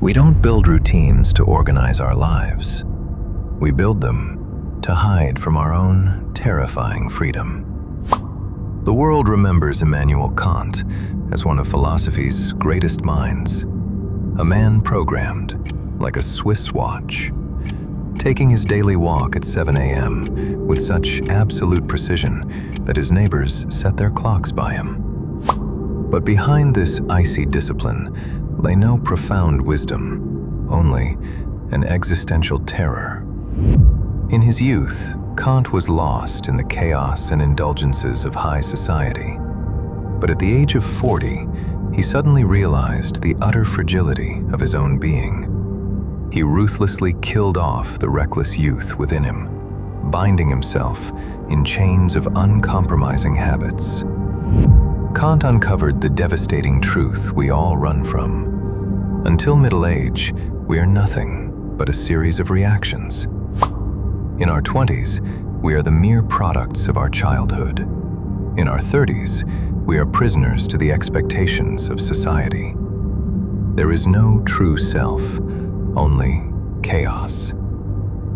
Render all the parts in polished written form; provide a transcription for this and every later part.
We don't build routines to organize our lives. We build them to hide from our own terrifying freedom. The world remembers Immanuel Kant as one of philosophy's greatest minds, a man programmed like a Swiss watch, taking his daily walk at 7 a.m. with such absolute precision that his neighbors set their clocks by him. But behind this icy discipline lay no profound wisdom, only an existential terror. In his youth, Kant was lost in the chaos and indulgences of high society. But at the age of 40, he suddenly realized the utter fragility of his own being. He ruthlessly killed off the reckless youth within him, binding himself in chains of uncompromising habits. Kant uncovered the devastating truth we all run from. Until middle age, we are nothing but a series of reactions. In our 20s, we are the mere products of our childhood. In our 30s, we are prisoners to the expectations of society. There is no true self, only chaos.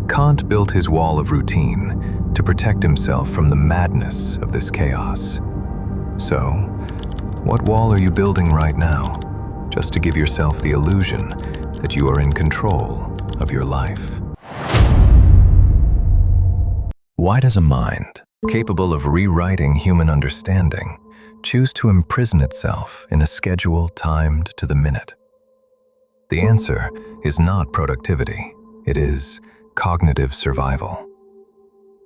Kant built his wall of routine to protect himself from the madness of this chaos. So, what wall are you building right now, just to give yourself the illusion that you are in control of your life? Why does a mind, capable of rewriting human understanding, choose to imprison itself in a schedule timed to the minute? The answer is not productivity, it is cognitive survival.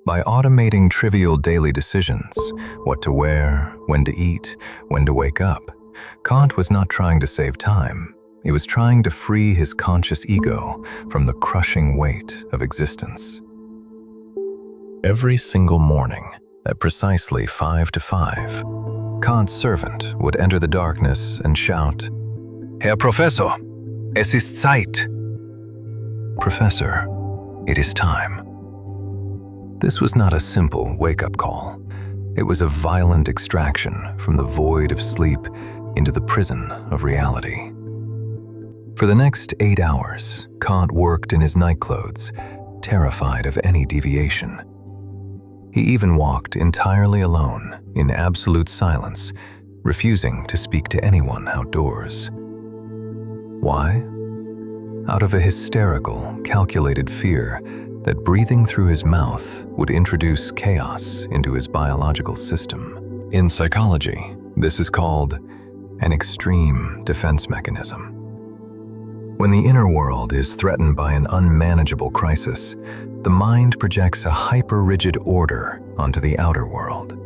By automating trivial daily decisions, what to wear, when to eat, when to wake up, Kant was not trying to save time. He was trying to free his conscious ego from the crushing weight of existence. Every single morning, at precisely 5 to 5, Kant's servant would enter the darkness and shout, "Herr Professor, es ist Zeit." Professor, it is time. This was not a simple wake-up call. It was a violent extraction from the void of sleep into the prison of reality. For the next 8 hours, Kant worked in his nightclothes, terrified of any deviation. He even walked entirely alone, in absolute silence, refusing to speak to anyone outdoors. Why? Out of a hysterical, calculated fear that breathing through his mouth would introduce chaos into his biological system. In psychology, this is called an extreme defense mechanism. When the inner world is threatened by an unmanageable crisis, the mind projects a hyper-rigid order onto the outer world.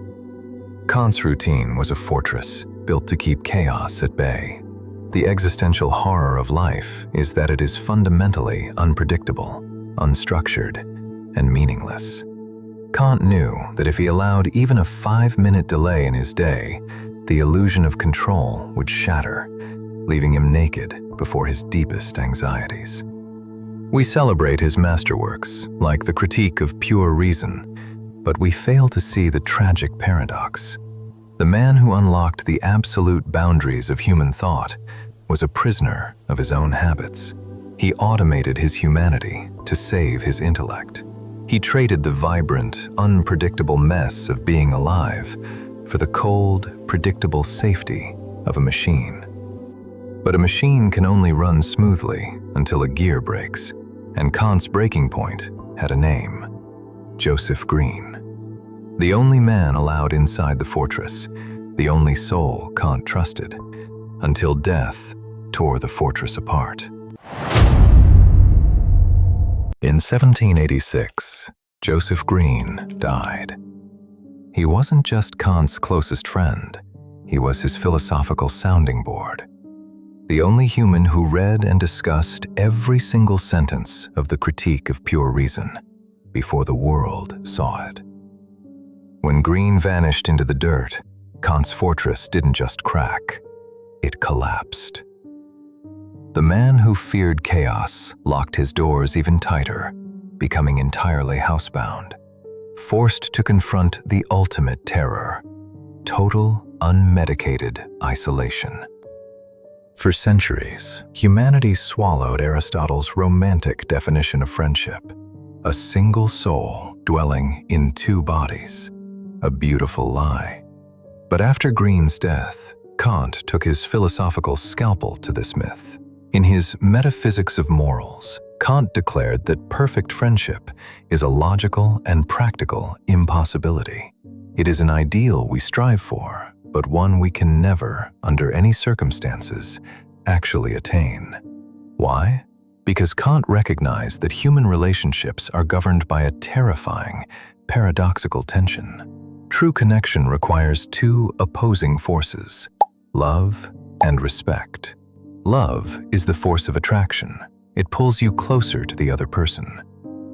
Kant's routine was a fortress built to keep chaos at bay. The existential horror of life is that it is fundamentally unpredictable, unstructured, and meaningless. Kant knew that if he allowed even a 5-minute delay in his day, the illusion of control would shatter, leaving him naked before his deepest anxieties. We celebrate his masterworks, like the Critique of Pure Reason, but we fail to see the tragic paradox. The man who unlocked the absolute boundaries of human thought was a prisoner of his own habits. He automated his humanity to save his intellect. He traded the vibrant, unpredictable mess of being alive for the cold, predictable safety of a machine. But a machine can only run smoothly until a gear breaks, and Kant's breaking point had a name: Joseph Green. The only man allowed inside the fortress, the only soul Kant trusted, until death tore the fortress apart. In 1786, Joseph Green died. He wasn't just Kant's closest friend, he was his philosophical sounding board. The only human who read and discussed every single sentence of the Critique of Pure Reason before the world saw it. When Green vanished into the dirt, Kant's fortress didn't just crack, it collapsed. The man who feared chaos locked his doors even tighter, becoming entirely housebound, forced to confront the ultimate terror: total, unmedicated isolation. For centuries, humanity swallowed Aristotle's romantic definition of friendship, a single soul dwelling in two bodies. A beautiful lie. But after Green's death, Kant took his philosophical scalpel to this myth. In his Metaphysics of Morals, Kant declared that perfect friendship is a logical and practical impossibility. It is an ideal we strive for, but one we can never, under any circumstances, actually attain. Why? Because Kant recognized that human relationships are governed by a terrifying, paradoxical tension. True connection requires two opposing forces, love and respect. Love is the force of attraction. It pulls you closer to the other person.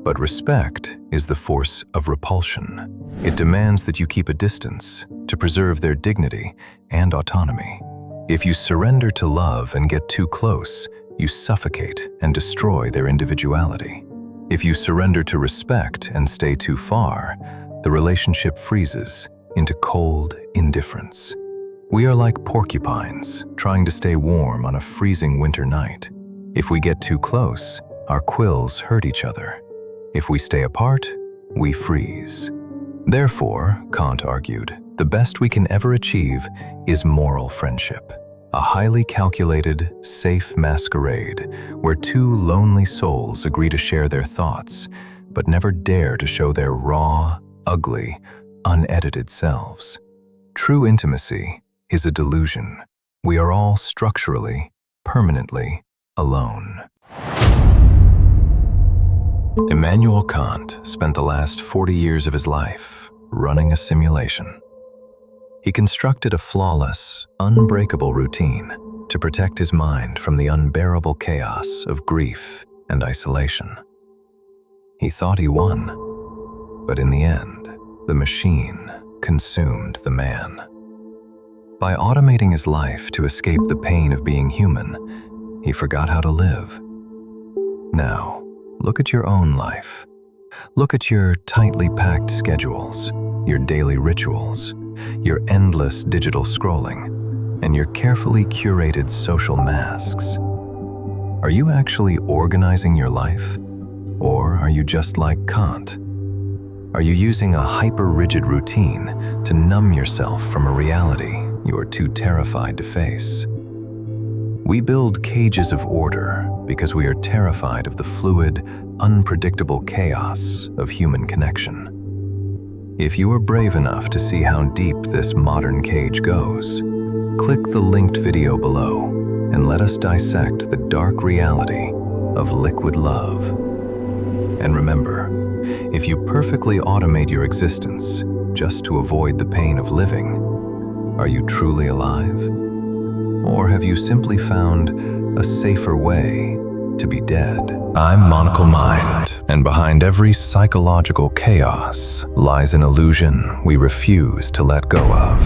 But respect is the force of repulsion. It demands that you keep a distance to preserve their dignity and autonomy. If you surrender to love and get too close, you suffocate and destroy their individuality. If you surrender to respect and stay too far, the relationship freezes into cold indifference. We are like porcupines trying to stay warm on a freezing winter night. If we get too close, our quills hurt each other. If we stay apart, we freeze. Therefore, Kant argued, the best we can ever achieve is moral friendship, a highly calculated, safe masquerade where two lonely souls agree to share their thoughts, but never dare to show their raw, ugly, unedited selves. True intimacy is a delusion. We are all structurally, permanently alone. Immanuel Kant spent the last 40 years of his life running a simulation. He constructed a flawless, unbreakable routine to protect his mind from the unbearable chaos of grief and isolation. He thought he won, but in the end, the machine consumed the man. By automating his life to escape the pain of being human, he forgot how to live. Now, look at your own life. Look at your tightly packed schedules, your daily rituals, your endless digital scrolling, and your carefully curated social masks. Are you actually organizing your life? Or are you just like Kant? Are you using a hyper-rigid routine to numb yourself from a reality you are too terrified to face? We build cages of order because we are terrified of the fluid, unpredictable chaos of human connection. If you are brave enough to see how deep this modern cage goes, click the linked video below and let us dissect the dark reality of liquid love. And remember, if you perfectly automate your existence just to avoid the pain of living, are you truly alive? Or have you simply found a safer way to be dead? I'm Monocle Mind, and behind every psychological chaos lies an illusion we refuse to let go of.